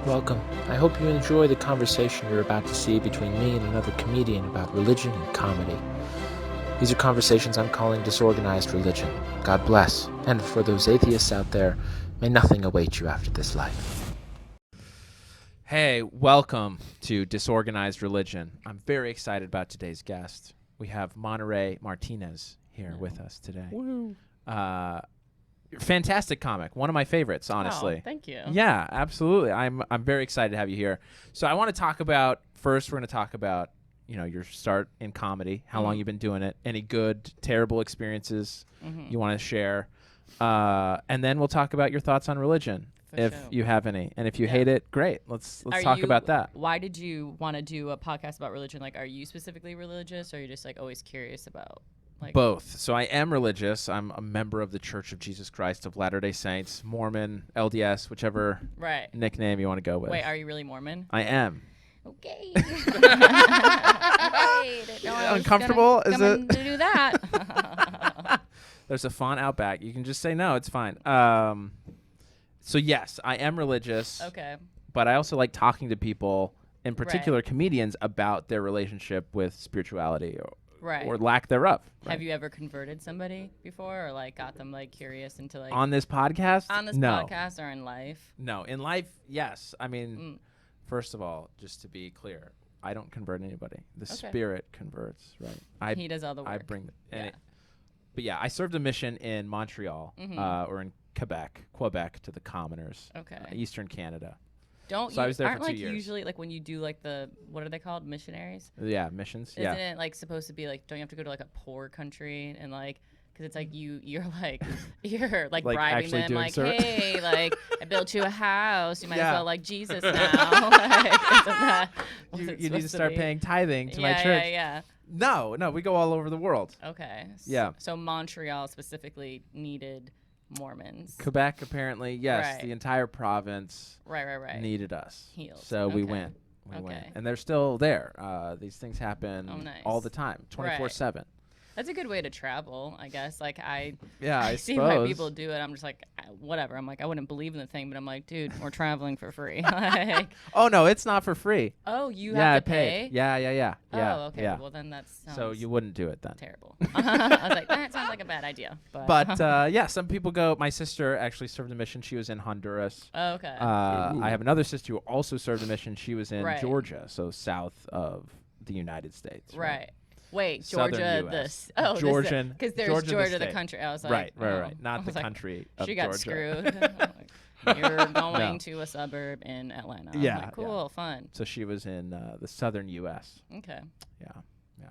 Welcome. I hope you enjoy the conversation you're about to see between me and another comedian about religion and comedy. These are conversations I'm calling Disorganized Religion. God bless. And for those atheists out there, may nothing await you after this life. Hey, welcome to Disorganized Religion. I'm very excited about today's guest. We have Monarey Martinez here with us today. Woo. Fantastic comic. One of my favorites, honestly. Oh, thank you. Yeah, absolutely. I'm very excited to have you here. So I want to talk about, first we're going to talk about, your start in comedy, how long you've been doing it, any good, terrible experiences you want to share. And then we'll talk about your thoughts on religion. If you have any, and if you hate it, great. Let's talk about that. Why did you want to do a podcast about religion? Like, are you specifically religious, or are you just like always curious about? Like Both. So I am religious. I'm a member of the Church of Jesus Christ of Latter-day Saints, Mormon, LDS, whichever nickname you want to go with. Wait, are you really Mormon? I am. Okay. Uncomfortable? Is it? To do that. There's a font out back. You can just say no. It's fine. So yes, I am religious. Okay. But I also like talking to people, in particular comedians, about their relationship with spirituality or lack thereof. Right? Have you ever converted somebody before, or like got them like curious into like on this podcast? On this podcast or in life? No, in life, yes. I mean, first of all, just to be clear, I don't convert anybody. The Spirit converts, right? He does all the work. I bring but yeah, I served a mission in Montreal or in Quebec to the commoners. Okay. Eastern Canada. So I was there aren't for 2 like years. usually like when you do like what are they called? Missionaries? Yeah, missions. Isn't it like supposed to be like, don't you have to go to like a poor country and like, because it's like you're like bribing them like, hey, like I built you a house, you might as well like Jesus now. Like, you need to start paying tithing to my church. Yeah. No, we go all over the world. Okay. Yeah. So Montreal specifically needed Mormons. Quebec, apparently, yes. The entire province needed us. Healed. So we went. We went. And they're still there. These things happen all the time, 24/7. That's a good way to travel, I guess. Like I see suppose. why people do it. I'm just like, whatever. I'm like, I wouldn't believe in the thing, but I'm like, dude, we're traveling for free. Like, oh no, it's not for free. Oh, you have to pay? Yeah. Oh, okay. Yeah. Well, then that's so you wouldn't do it then. Terrible. I was like, that sounds like a bad idea. But yeah, some people go. My sister actually served a mission. She was in Honduras. Oh, okay. I have another sister who also served a mission. She was in Georgia, so south of the United States. Right. Wait, Georgia, Georgian, because there's Georgia the country. I was like, right, not the country of she got Georgia. Screwed. You're going to a suburb in Atlanta. Yeah, like, cool, fun. So she was in the southern U.S. Okay. Yeah.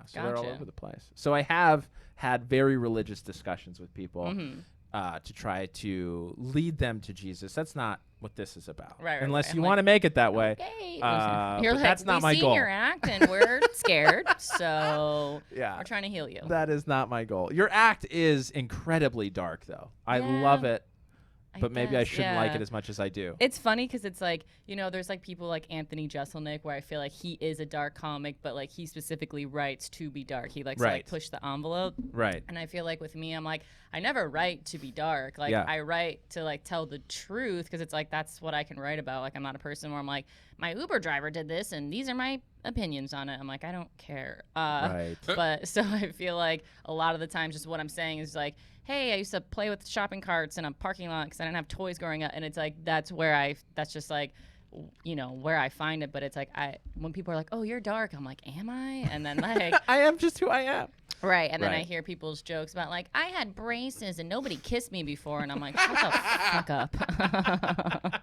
So they're all over the place. So I have had very religious discussions with people to try to lead them to Jesus. That's not what this is about. Right. Unless you want to make it that way. Okay. You're like, that's not my goal. We've seen your act and we're scared, so we're trying to heal you. That is not my goal. Your act is incredibly dark, though. I love it. But maybe I shouldn't like it as much as I do. It's funny because it's like, there's like people like Anthony Jeselnik where I feel like he is a dark comic, but like he specifically writes to be dark. He likes to like push the envelope. Right. And I feel like with me, I'm like, I never write to be dark. Like I write to like tell the truth because it's like that's what I can write about. Like I'm not a person where I'm like, my Uber driver did this and these are my opinions on it. I'm like, I don't care. But so I feel like a lot of the times just what I'm saying is like, hey, I used to play with shopping carts in a parking lot because I didn't have toys growing up. And it's like, that's just like, where I find it. But it's like, when people are like, oh, you're dark, I'm like, am I? And then like, I am just who I am. Right. And then I hear people's jokes about like, I had braces and nobody kissed me before. And I'm like, shut the fuck up.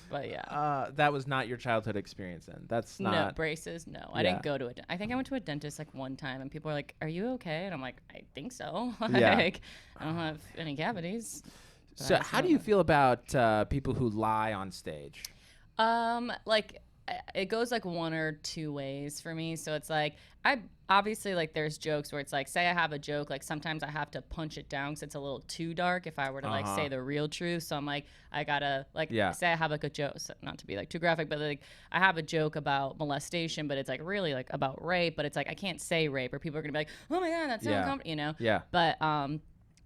But yeah. That was not your childhood experience then. That's not. No, braces. No, I didn't go to it. I think I went to a dentist like one time and people were like, are you okay? And I'm like, I think so. Like, I don't have any cavities. So how do you feel about people who lie on stage? Like it goes like one or two ways for me. So it's like, I obviously like there's jokes where it's like, say I have a joke, like sometimes I have to punch it down because it's a little too dark if I were to like say the real truth. So I'm like, I gotta like say I have like a joke, so not to be like too graphic, but like I have a joke about molestation, but it's like really like about rape, but it's like I can't say rape or people are gonna be like, oh my God, that's so uncomfortable, Yeah. But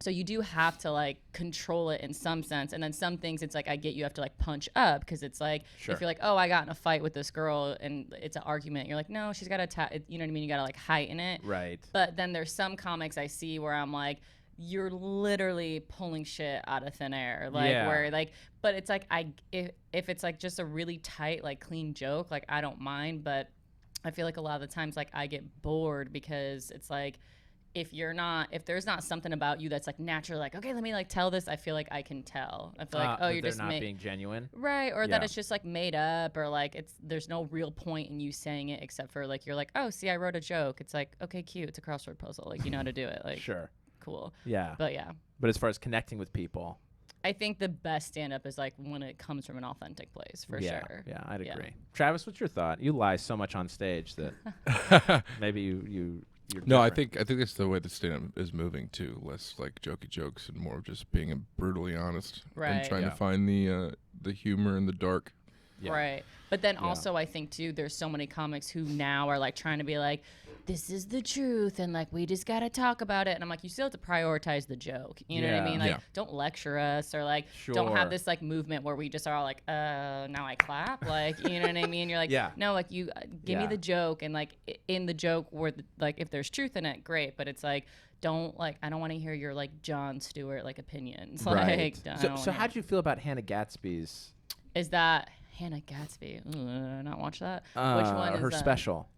So you do have to like control it in some sense. And then some things it's like I get you have to like punch up because it's like if you're like, oh, I got in a fight with this girl and it's an argument, you're like, no, she's got to you know what I mean? You got to like heighten it. Right. But then there's some comics I see where I'm like, you're literally pulling shit out of thin air. Like where like, but it's like if it's like just a really tight, like clean joke, like I don't mind. But I feel like a lot of the times like I get bored because it's like, if there's not something about you that's like naturally like, okay, let me like tell this, I feel like I can tell. I feel like, oh, you're just not being genuine. Right. Or that it's just like made up, or like there's no real point in you saying it except for like, you're like, oh, see, I wrote a joke. It's like, okay, cute. It's a crossword puzzle. Like, you know how to do it. Like, sure. Cool. Yeah. But yeah. But as far as connecting with people, I think the best stand-up is like when it comes from an authentic place, for sure. Yeah, I'd agree. Travis, what's your thought? You lie so much on stage that maybe you're No, different. I think that's the way the stand-up is moving to. Less like jokey jokes and more of just being brutally honest and trying to find the humor in the dark. Yeah. Right. But then also I think too, there's so many comics who now are like trying to be like, this is the truth and like we just gotta talk about it. And I'm like, you still have to prioritize the joke. You know what I mean? Like don't lecture us, or like don't have this like movement where we just are all like, now I clap. Like, you know what I mean? You're like, no, like you give me the joke, and like in the joke where like if there's truth in it, great. But it's like, don't like, I don't want to hear your like Jon Stewart like opinions. Right. Like, so how'd you feel about Hannah Gatsby's? Is that Hannah Gatsby? Ooh, not watch that. Which one is her that? special?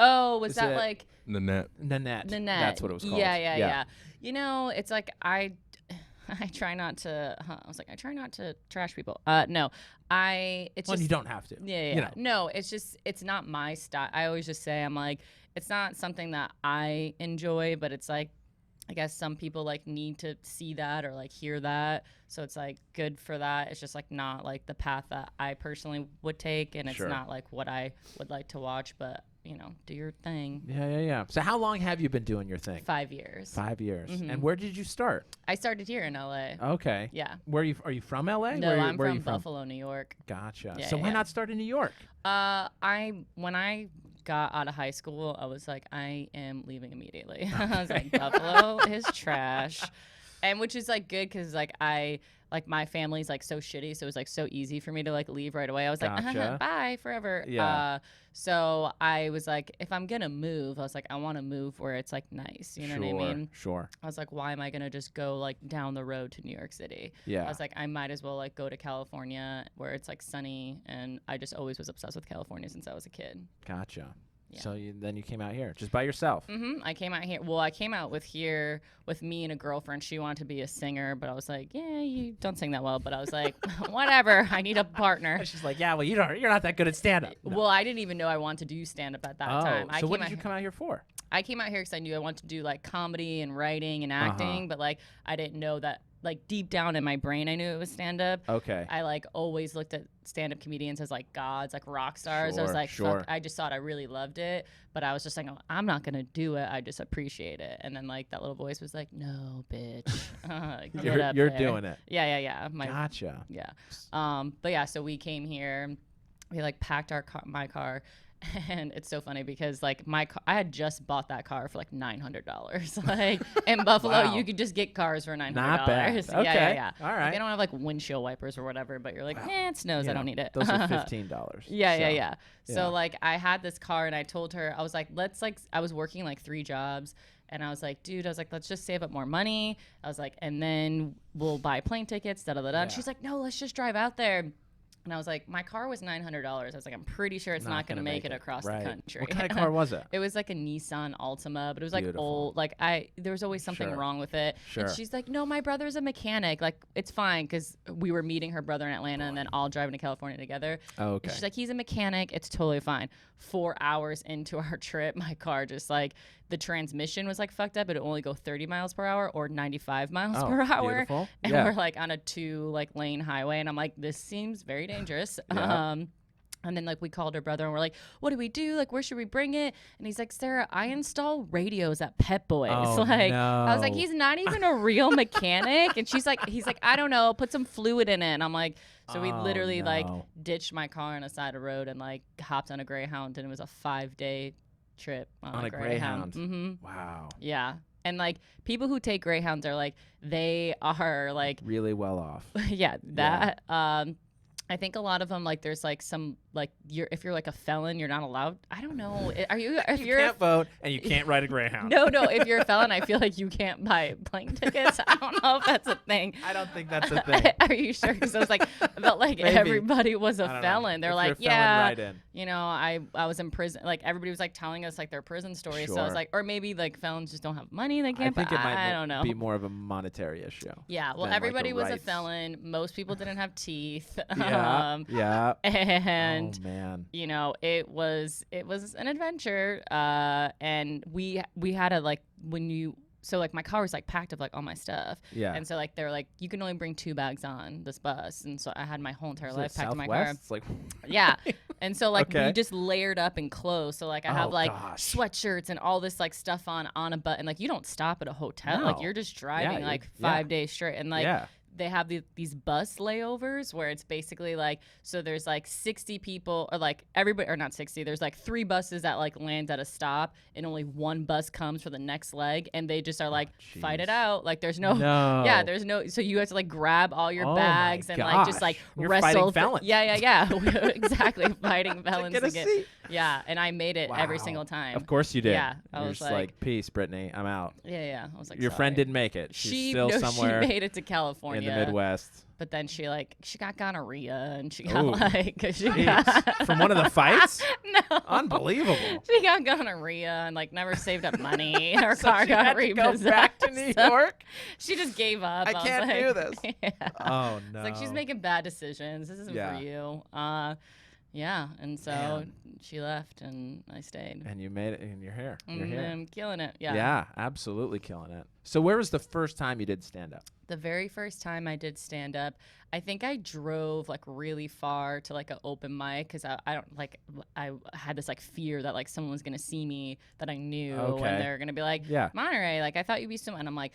Oh, was Is that it like Nanette? That's what it was called. Yeah. You know, it's like I try not to. I was like, I try not to trash people. No, it's just. You don't have to. Yeah. You know. No, it's not my style. I always just say I'm like, it's not something that I enjoy, but it's like, I guess some people like need to see that or like hear that. So it's like good for that. It's just like not like the path that I personally would take, and it's not like what I would like to watch, but you know, do your thing. Yeah. So how long have you been doing your thing? 5 years. 5 years. Mm-hmm. And where did you start? I started here in LA. Okay. Yeah. Are you from LA? No, I'm from Buffalo, New York. Gotcha. Yeah, so why not start in New York? When I got out of high school, I was like, I am leaving immediately. I was like, Buffalo is trash. And which is like good because like my family's like so shitty, so it was like so easy for me to like leave right away. I was like, bye forever. Yeah. So I was like, if I'm gonna move, I was like, I want to move where it's like nice. You know what I mean? Sure. I was like, why am I gonna just go like down the road to New York City? Yeah. I was like, I might as well like go to California where it's like sunny, and I just always was obsessed with California since I was a kid. Gotcha. Yeah. So then you came out here just by yourself. Mm-hmm. I came out here. Well, I came out with me and a girlfriend. She wanted to be a singer, but I was like, yeah, you don't sing that well. But I was like, whatever. I need a partner. She's like, yeah, well, you're not that good at stand-up. No. Well, I didn't even know I wanted to do stand-up at that time. So what did you come out here for? I came out here because I knew I wanted to do like comedy and writing and acting, but like I didn't know that. Like deep down in my brain, I knew it was stand-up. Okay. I like always looked at stand-up comedians as like gods, like rock stars. I was like, fuck, I just thought I really loved it, but I was just like, oh, I'm not gonna do it. I just appreciate it. And then like that little voice was like, no, bitch, you're doing it. Yeah. Gotcha. Yeah. But yeah, so we came here. We like packed my car. And it's so funny because like I had just bought that car for like $900. Like in Buffalo, you could just get cars for $900. Not bad. Okay. Yeah. All right. Like, they don't have like windshield wipers or whatever, but you're like, it snows. I don't need it. Those are $15. Yeah. So like I had this car, and I told her, I was like, I was working like 3 jobs. And I was like, dude, let's just save up more money. I was like, and then we'll buy plane tickets, And she's like, no, let's just drive out there. And I was like, my car was $900. I was like, I'm pretty sure it's not going to make it across the country. What kind of car was it? It was like a Nissan Altima, but it was like Beautiful. old. Like there was always something wrong with it. Sure. And she's like, no, my brother's a mechanic. Like it's fine, because we were meeting her brother in Atlanta and then all driving to California together. Oh, okay. And she's like, he's a mechanic. It's totally fine. 4 hours into our trip, my car just like the transmission was like fucked up. It would only go 30 miles per hour or 95 miles per hour. Beautiful. And we're like on a 2 like lane highway, and I'm like, this seems very dangerous. And then like we called her brother and we're like, what do we do? Like, where should we bring it? And he's like, Sarah, I install radios at Pet Boys. I was like, he's not even a real mechanic. And he's like, I don't know, put some fluid in it. And I'm like, so we literally like ditched my car on the side of the road and like hopped on a Greyhound, and it was a 5-day trip on a Greyhound. Mm-hmm. Wow. Yeah. And like people who take Greyhounds are like, they are like really well off. Yeah, that. I think a lot of them, like, there's like some, like, if you're like a felon, you're not allowed. I don't know. Are you? If you can't vote and you can't ride a Greyhound. No. If you're a felon, I feel like you can't buy plane tickets. I don't know if that's a thing. I don't think that's a thing. Are you sure? Because I was like, I felt like everybody was a felon. They're like, you know, I was in prison. Like everybody was like telling us like their prison stories. Sure. So I was like, or maybe like felons just don't have money. They can't. I think it might I don't know. be more of a monetary issue. Yeah. Well, everybody was a felon. Most people didn't have teeth. Yeah. And oh man, you know, it was an adventure. And we had a like so like my car was like packed of like all my stuff. Yeah. And so like they're like, you can only bring 2 bags on this bus, and so I had my whole entire life packed in my car. It's like yeah. And so like we just layered up and clothes. So like I have like sweatshirts and all this like stuff on a bus, and like you don't stop at a hotel. Like you're just driving like 5 days straight, and like they have these bus layovers where it's basically like, so there's like 60 people, or like everybody, or not 60, there's like 3 buses that like land at a stop, and only 1 bus comes for the next leg, and they just are like, fight it out. Like there's no. There's no, so you have to like grab all your bags and like just like You're wrestle. Fighting felons. Yeah. Exactly. Fighting felons to get. Yeah, and I made it every single time. Of course you did. Yeah, I You're was just like, peace, Brittany, I'm out. Yeah. I was like, your friend didn't make it. She's still somewhere. She made it to California in the Midwest. But then she got gonorrhea, and she got from one of the fights. No, unbelievable. She got gonorrhea and like never saved up money. Her car she got had to go back to New York. She just gave up. I can't do this. Yeah. Oh no. It's like she's making bad decisions. This isn't for you. Yeah, and so she left, and I stayed. And you made it, and you're here. You're here. I'm killing it. Yeah. Yeah, absolutely killing it. So where was the first time you did stand up? The very first time I did stand up, I think I drove like really far to like an open mic, because I had this like fear that like someone was gonna see me that I knew, and they're gonna be like, Monterey, like I thought you'd be someone. And I'm like,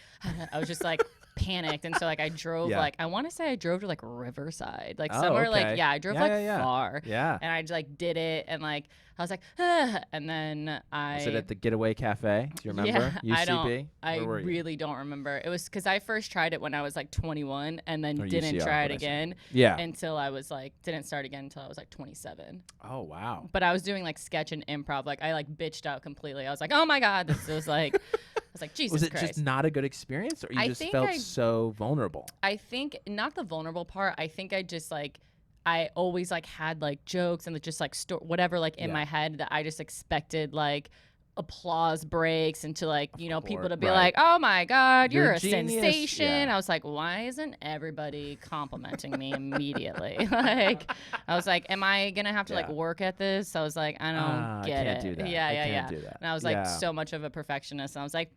I was just like panicked, and so like I drove like, I want to say I drove to like Riverside, like somewhere like I drove far, and I just like did it, and like I was like, and then was it at the Getaway Cafe? Do you remember? UCB? I really don't remember. It was because I first tried it when I was like 21, and then didn't try it again. Until I was like, didn't start again until I was like 27. Oh wow! But I was doing like sketch and improv. Like I like bitched out completely. I was like, oh my god, this was like. I was like, Jesus Christ. Was it just not a good experience, or you just felt so vulnerable? I think not the vulnerable part. I think I just like, I always like had like jokes and just like whatever like in my head that I just expected like applause breaks and to like, you know, people to be like, oh my God, you're a sensation. I was like, why isn't everybody complimenting me immediately? Like, I was like, am I going to have to like work at this? I was like, I don't get it. I can't do that. Yeah. Do that. And I was like so much of a perfectionist. And I was like,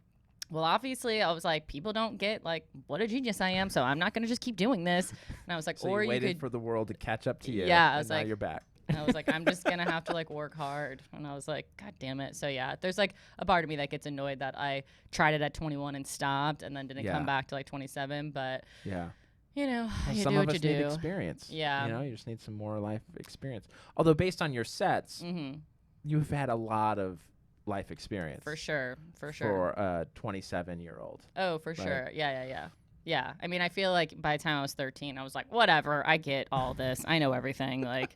well, obviously, I was like, people don't get like what a genius I am, so I'm not gonna just keep doing this. And I was like, so or you waited could for the world to catch up to you. Yeah, I was and like, now you're back. And I was like, I'm just gonna have to like work hard. And I was like, God damn it. So yeah, there's like a part of me that gets annoyed that I tried it at 21 and stopped, and then didn't come back to like 27. But you know, you some do of what us you need do. experience. Yeah, you know, you just need some more life experience. Although based on your sets, you've had a lot of life experience. For sure. For a 27-year-old. Oh, for sure. Yeah. I mean, I feel like by the time I was 13, I was like, whatever, I get all this. I know everything. Like,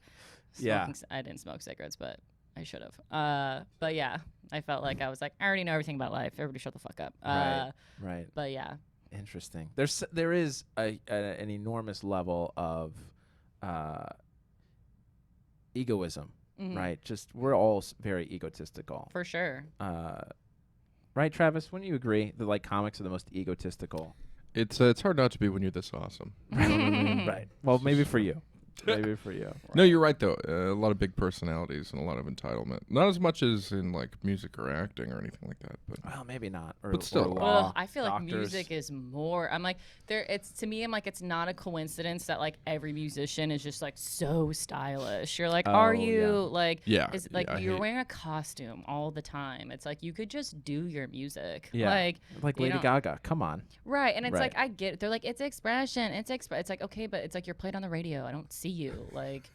I didn't smoke cigarettes, but I should have. But yeah, I felt like I was like, I already know everything about life. Everybody shut the fuck up. Right. But yeah. Interesting. There is an enormous level of egoism. Right, just we're all very egotistical. For sure. Right, Travis? Wouldn't you agree that like comics are the most egotistical? It's hard not to be when you're this awesome. Right. Well, maybe for you. Maybe for you. No, you're right though. A lot of big personalities and a lot of entitlement. Not as much as in like music or acting or anything like that. But well, maybe not. But still, well, I feel like music is more. I'm like to me. I'm like, it's not a coincidence that like every musician is just like so stylish. You're like, are you like? Yeah. Is like you're wearing a costume all the time? It's like you could just do your music. Yeah. Like Lady Gaga. Come on. Right, and it's like I get it. They're like, it's expression. It's like okay, but it's like you're played on the radio. I don't see you. Like,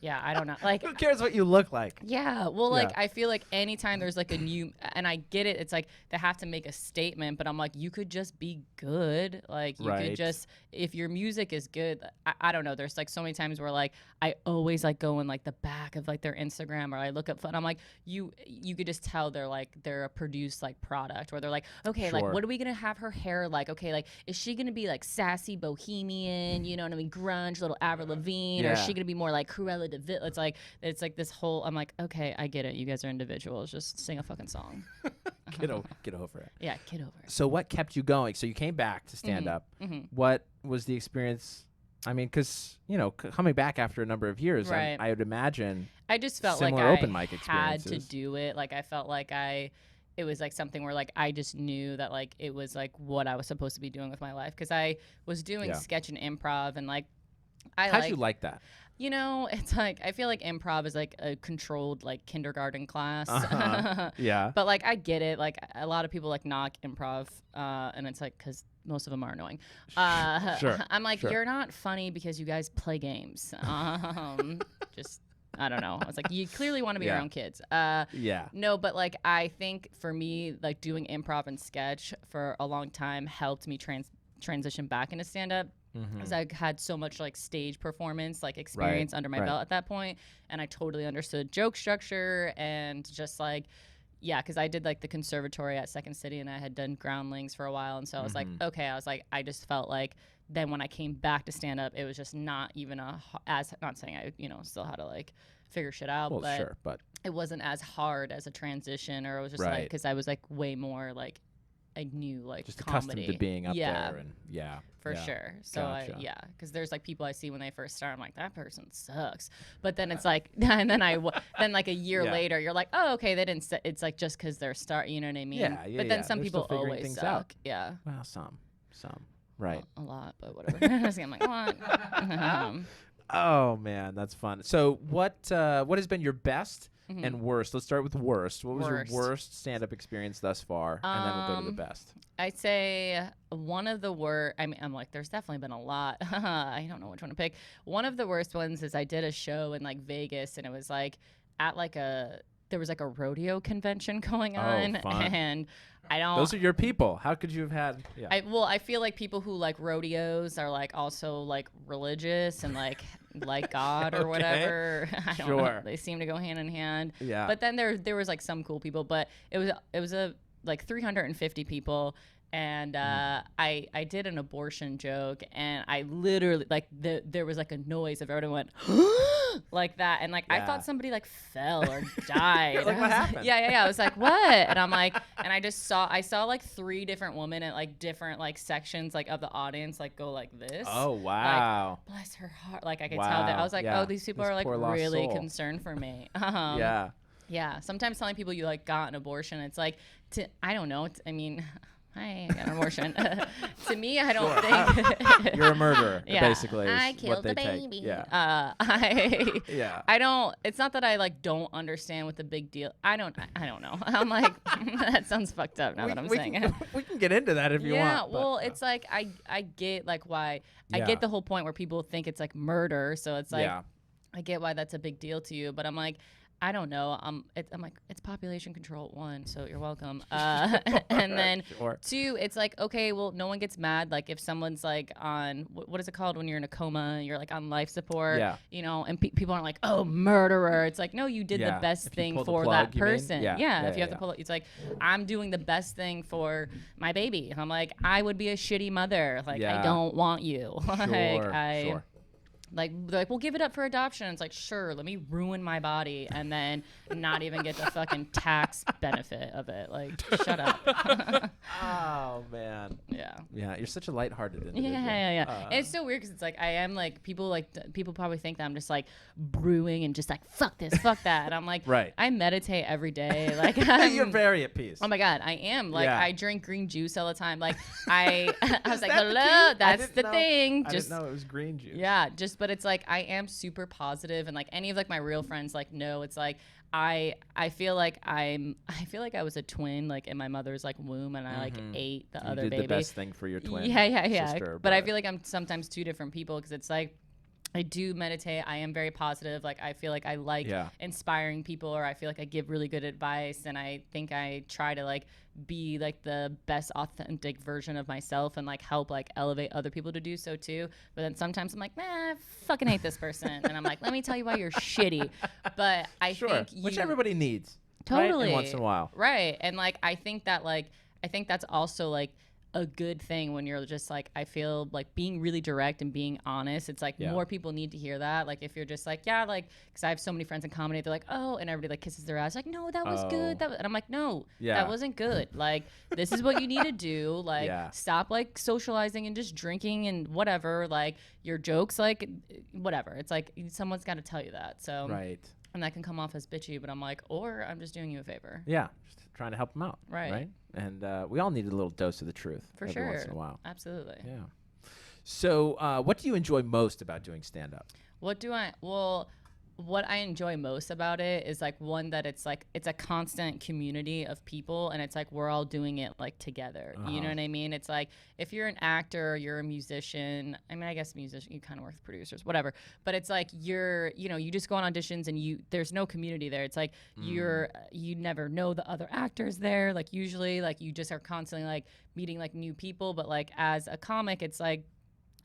Yeah, I don't know. Like, who cares what you look like? Yeah. Well, like, I feel like anytime there's like a new, and I get it, it's like they have to make a statement, but I'm like, you could just be good. Like, you could just, if your music is good, I don't know. There's like so many times where like I always like go in like the back of like their Instagram, or I look up, and I'm like, you could just tell they're a produced like product, where they're like, okay, like, what are we gonna have her hair like? Okay, like, is she gonna be like sassy bohemian, you know what I mean, grunge, little Avril Lavigne, or is she gonna be more like Cruella de Vil? It's like this whole. I'm like, okay, I get it. You guys are individuals. Just sing a fucking song. Get over it. Yeah, get over it. So what kept you going? So you came back to stand up. What was the experience? I mean, because coming back after a number of years, I would imagine. I just felt like open mic had to do it. Like I felt like it was like something where like I just knew that like it was like what I was supposed to be doing with my life, because I was doing sketch and improv, and like how'd you like that? It's like I feel like improv is like a controlled like kindergarten class. Yeah. But like I get it. Like a lot of people like knock improv, and it's like because most of them are annoying. Sure. I'm like, you're not funny because you guys play games. Just I don't know. I was like, you clearly want to be your own kids. No, but like I think for me, like doing improv and sketch for a long time helped me transition back into stand up. Because I had so much like stage performance like experience under my belt at that point, and I totally understood joke structure and just like because I did like the conservatory at Second City, and I had done Groundlings for a while, and so I was like, okay, I just felt like then when I came back to stand up, it was just not even not saying I still had to like figure shit out, but it wasn't as hard as a transition, or it was just like because I was like way more like I knew like just comedy. accustomed to being up there, and for sure. So gotcha. Because there's like people I see when they first start, I'm like, that person sucks, but then it's like, and then then like a year later, you're like, oh, okay, they didn't. It's like just because they're you know what I mean? But then some people always suck. Out. Yeah. Well, some, right? A lot, but whatever. I'm like, what? Oh man, that's fun. So what has been your best and worst? Let's start with worst. What was your worst stand-up experience thus far, and then we'll go to the best. I'd say one of the worst. I mean, I'm like, there's definitely been a lot. I don't know which one to pick. One of the worst ones is I did a show in like Vegas, and it was like at like there was like a rodeo convention going on, and I don't. Those are your people. How could you have had? Yeah. I feel like people who like rodeos are like also like religious and like God or whatever. I don't know. They seem to go hand in hand. Yeah. But then there was like some cool people, but it was a like 350 people. And I did an abortion joke, and I literally like there was like a noise of everyone went like that, and like I thought somebody like fell or died. Like what happened? Yeah. I was like, what? And I'm like, and I saw like 3 different women at like different like sections like of the audience like go like this. Oh wow! Like, bless her heart. Like I could tell that I was like, oh, these people are like really concerned for me. Yeah. Sometimes telling people you like got an abortion, it's like I don't know. I mean. I got an abortion. To me, I don't think you're a murderer. Basically, I killed the baby. Yeah. I don't. It's not that I like don't understand what the big deal. I don't know. I'm like that sounds fucked up now that I'm saying it. We can get into that if you want. Yeah. Well, it's like I get like why I get the whole point where people think it's like murder. So it's like I get why that's a big deal to you, but I'm like. I don't know. I'm like, it's population control 1, so you're welcome. And then 2, it's like, okay, well, no one gets mad. Like if someone's like on, what is it called when you're in a coma, you're like on life support, and people aren't like, oh, murderer. It's like, no, you did the best thing for that person. If you have to pull it, it's like, I'm doing the best thing for my baby. I'm like, I would be a shitty mother. Like, I don't want you. Sure. Like, we'll give it up for adoption. It's like, sure, let me ruin my body and then not even get the fucking tax benefit of it. Like, shut up. Oh, man. Yeah, you're such a lighthearted individual. Yeah. It's so weird because it's like, I am like, people probably think that I'm just like brewing and just like, fuck this, fuck that. And I'm like, I meditate every day. Like, you're very at peace. Oh my God, I am. Like, I drink green juice all the time. Like, I was like, hello, that's the thing. I didn't know it was green juice. Yeah, but it's like I am super positive, and like any of like my real friends like know it's like I feel like I was a twin like in my mother's like womb, and I like ate the other baby. You did the best thing for your twin. Yeah. Sister, but I feel like I'm sometimes 2 different people because it's like I do meditate. I am very positive. Like, I feel like I like inspiring people, or I feel like I give really good advice. And I think I try to like be like the best authentic version of myself and like help like elevate other people to do so too. But then sometimes I'm like, man, I fucking hate this person. And I'm like, let me tell you why you're shitty. But I think which everybody needs. Totally. Right? Once in a while. Right. And like, I think that's also like a good thing when you're just like, I feel like being really direct and being honest. It's like more people need to hear that. Like if you're just like, like, because I have so many friends in comedy, they're like, oh, and everybody like kisses their ass, like, no, that was good. And I'm like, no, that wasn't good. Like, this is what you need to do. Like, stop like socializing and just drinking and whatever. Like your jokes, like whatever. It's like someone's got to tell you that. So and that can come off as bitchy, but I'm like, or I'm just doing you a favor. Yeah, just trying to help them out. Right. And we all need a little dose of the truth every once in a while. Absolutely. Yeah. So what do you enjoy most about doing stand-up? What I enjoy most about it is like one that it's like it's a constant community of people, and it's like we're all doing it like together. You know what I mean? It's like if you're an actor or you're a musician, I mean, I guess musician, you kind of work with producers, whatever. But it's like you just go on auditions and there's no community there. It's like you never know the other actors there. Like usually like you just are constantly like meeting like new people. But like as a comic, it's like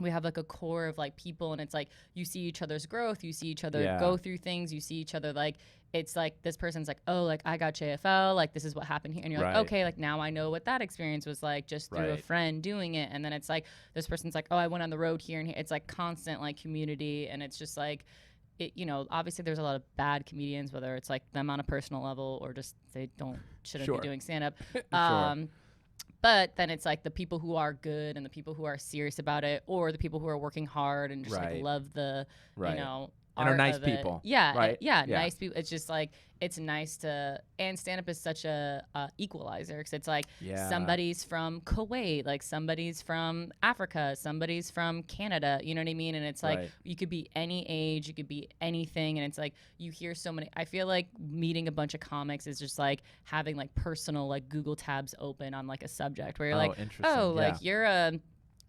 we have like a core of like people, and it's like you see each other's growth, you see each other go through things, you see each other like it's like this person's like, oh, like I got JFL, like this is what happened here, and you're like, okay, like now I know what that experience was like just through a friend doing it. And then it's like this person's like, oh, I went on the road here and here. It's like constant like community, and it's just like it, obviously there's a lot of bad comedians, whether it's like them on a personal level or just they shouldn't be doing stand-up. But then it's like the people who are good and the people who are serious about it, or the people who are working hard and just like love the, and are nice people. Nice people. It's just like it's nice to, and stand-up is such a equalizer, because it's like somebody's from Kuwait, like somebody's from Africa, somebody's from Canada, you know what I mean? And it's like you could be any age, you could be anything, and it's like you hear so many. I feel like meeting a bunch of comics is just like having like personal like Google tabs open on like a subject where you're like, oh, like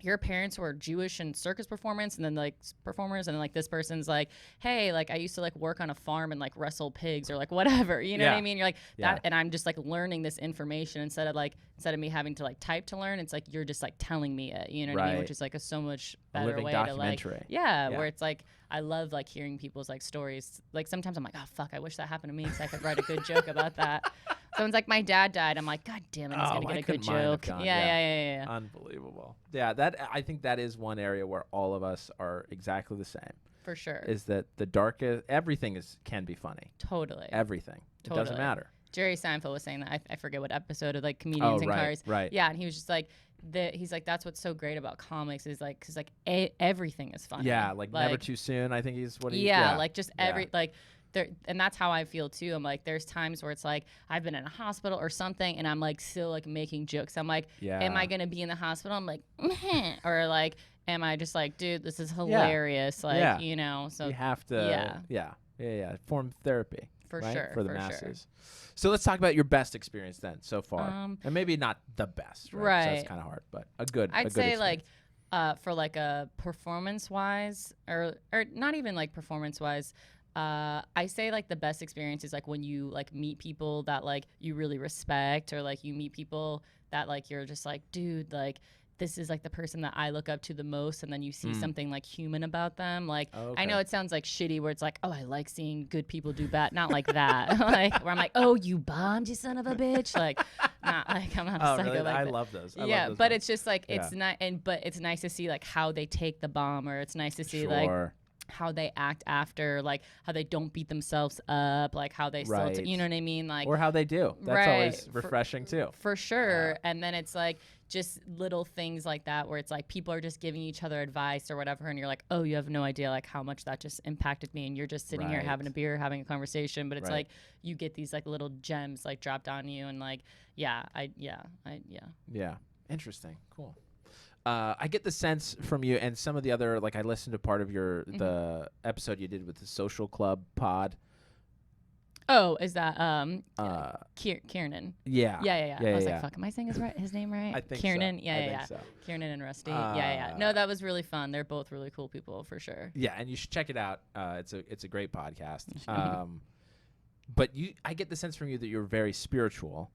your parents were Jewish and circus performers, and then like this person's like, hey, like I used to like work on a farm and like wrestle pigs or like whatever, you know what I mean? You're like that, and I'm just like learning this information instead of me having to like type to learn. It's like you're just like telling me it, you know what I mean? Which is like a so much better way to like, where it's like I love like hearing people's like stories. Like sometimes I'm like, oh fuck, I wish that happened to me, so I could write a good joke about that. Someone's like, my dad died. I'm like, God damn it, he's gonna get a good joke. Yeah. Unbelievable. Yeah, I think that is one area where all of us are exactly the same. For sure. Is that the darkest? Everything can be funny. Totally. Everything. It doesn't matter. Jerry Seinfeld was saying that. I forget what episode of like Comedians in Cars. Right. Yeah, and he was just like, he's like, that's what's so great about comics is like, because like everything is funny. Yeah, like never too soon. I think he's what he. Yeah, like just like. There, and that's how I feel too. I'm like, there's times where it's like I've been in a hospital or something, and I'm like still like making jokes. I'm like, am I gonna be in the hospital? I'm like, meh. Or like, am I just like, dude, this is hilarious? Like, so you have to, form therapy for sure for the masses. Sure. So let's talk about your best experience then so far, and maybe not the best, right? So that's kind of hard, but a good. I'd say experience. Like, for like a performance wise, or not even like performance wise. I say like the best experience is like when you like meet people that like you really respect, or like you meet people that like you're just like, dude, like this is like the person that I look up to the most, and then you see something like human about them. Like I know it sounds like shitty where it's like, oh, I like seeing good people do bad, not like that. Like where I'm like, oh, you bombed, you son of a bitch. Like not like I'm not a psycho. Really? Like I that. Love those. But it's just like it's not, but it's nice to see like how they take the bomb, or it's nice to see like how they act after, like how they don't beat themselves up, like how they still, you know what I mean? Like, or how they do. That's always refreshing too. For sure. And then it's like just little things like that where it's like people are just giving each other advice or whatever, and you're like, oh, you have no idea like how much that just impacted me, and you're just sitting here having a beer, having a conversation, but it's like you get these like little gems like dropped on you, and like yeah. Interesting. Cool. I get the sense from you and some of the other, like I listened to part of the episode you did with the Social Club pod. Oh, is that Kiernan? Yeah. Yeah. I was like, fuck, am I saying his name right? I think Kiernan. so. Yeah. So. Kiernan and Rusty. Yeah. No, that was really fun. They're both really cool people for sure. Yeah, and you should check it out. It's a great podcast. But I get the sense from you that you're very spiritual,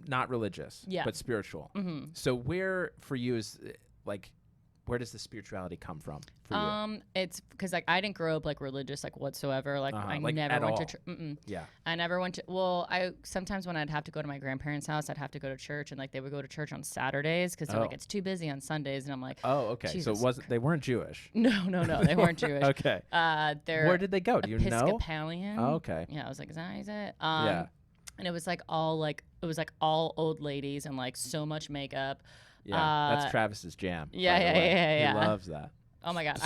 not religious, but spiritual. So where for you is like, where does the spirituality come from for you? It's because like I didn't grow up like religious like whatsoever. Like I like never went all. to church. Yeah. I never went to. Well, I sometimes when I'd have to go to my grandparents' house, I'd have to go to church, and like they would go to church on Saturdays because they're like it's too busy on Sundays, and I'm like, oh, okay. Jesus. So it wasn't they weren't Jewish? No, they weren't Jewish. Okay. They're where did they go? Do you know? Episcopalian. Oh, okay. Yeah, I was like, is that how you say it? Yeah. And it was like all old ladies and like so much makeup. Yeah, that's Travis's jam. Yeah. He loves that. Oh my God.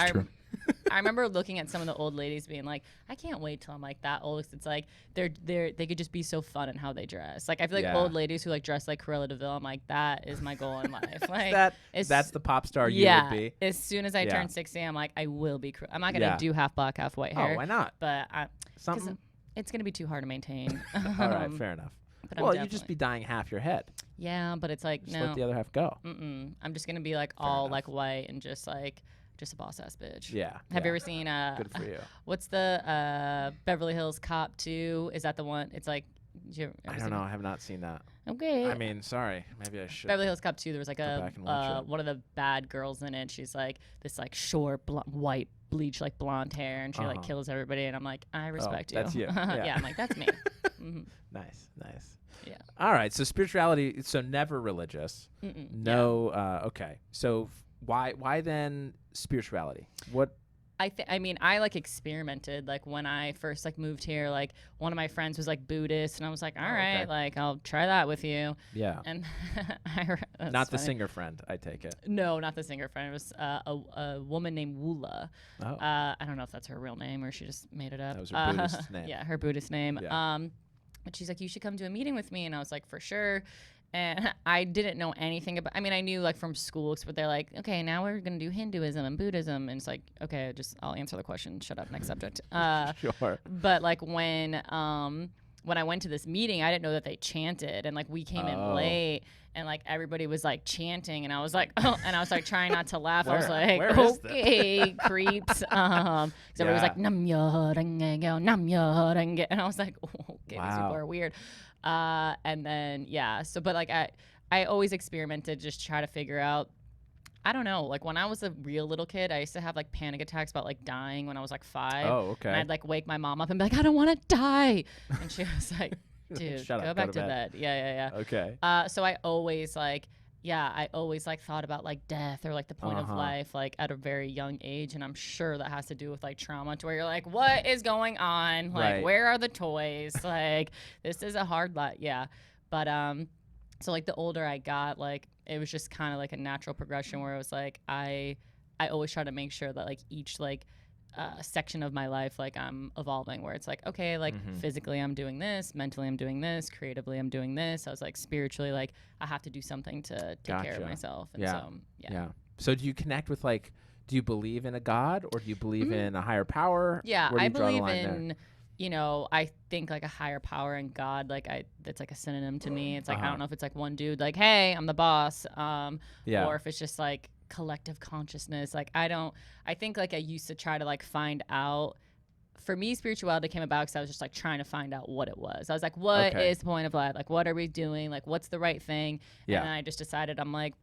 I remember looking at some of the old ladies being like, I can't wait till I'm like that old. It's like they could just be so fun in how they dress. Like I feel like old ladies who like dress like Cruella de Vil, I'm like, that is my goal in life. Like that's the pop star you would be. As soon as I turn 60, I'm like, I will be I'm not gonna do half black, half white hair. Oh, why not? But it's gonna be too hard to maintain. All right, fair enough. Well, you just be dyeing half your head. Yeah, but it's like just let the other half go. I'm just gonna be like all like white and just a boss ass bitch. Yeah. Have you ever seen Good for you. What's the Beverly Hills Cop 2? Is that the one? It's like I don't know. I have not seen that. Okay. I mean, sorry. Maybe I should. Beverly Hills Cop 2. There was like one of the bad girls in it. She's like this like short white bleach like blonde hair, and she like kills everybody. And I'm like, I respect you. That's you. Yeah. I'm like, that's me. Nice. Yeah. All right. So spirituality. So never religious. No. Yeah. Okay. So why then spirituality? What? I mean, I like experimented. Like when I first like moved here, like one of my friends was like Buddhist, and I was like, all right, like I'll try that with you. Yeah. And not the singer friend, I take it. No, not the singer friend. It was a woman named Wula. Oh. I don't know if that's her real name or she just made it up. That was her Buddhist name. Yeah, her Buddhist name. Yeah. But she's like, you should come to a meeting with me, and I was like, for sure. And I didn't know anything about. I mean, I knew like from school, but they're like, okay, now we're gonna do Hinduism and Buddhism, and it's like, okay, I'll answer the question. Shut up. Next subject. Sure. But like when I went to this meeting, I didn't know that they chanted, and like we came in late, and like everybody was like chanting, and I was like, oh, and I was like trying not to laugh. I was like, okay, creeps. Because everybody was like, nam yo renge go, nam yo renge, and I was like, oh, okay, these people are weird. And then but like I always experimented, just try to figure out. I don't know. Like when I was a real little kid, I used to have like panic attacks about like dying when I was like 5. Oh, okay. And I'd like wake my mom up and be like, I don't want to die, and she was like, dude, go back to bed. Yeah. Okay. So I always like thought about like death or like the point of life like at a very young age, and I'm sure that has to do with like trauma to where you're like, what is going on? Like where are the toys? Like this is a hard life. Yeah. But so like the older I got, like it was just kind of like a natural progression where it was like I always try to make sure that like each like section of my life, like I'm evolving, where it's like, okay, like physically I'm doing this, mentally I'm doing this, creatively I'm doing this. I was like spiritually, like I have to do something to take care of myself. And So do you connect with like, do you believe in a God or do you believe in a higher power? Yeah, I believe in, I think like a higher power and God, like that's like a synonym to me. It's like, I don't know if it's like one dude, like, hey, I'm the boss. Or if it's just like collective consciousness. Like I think like I used to try to like find out. For me, spirituality came about because I was just like trying to find out what it was. I was like, what is the point of life? Like, what are we doing? Like, what's the right thing? And then I just decided, I'm like,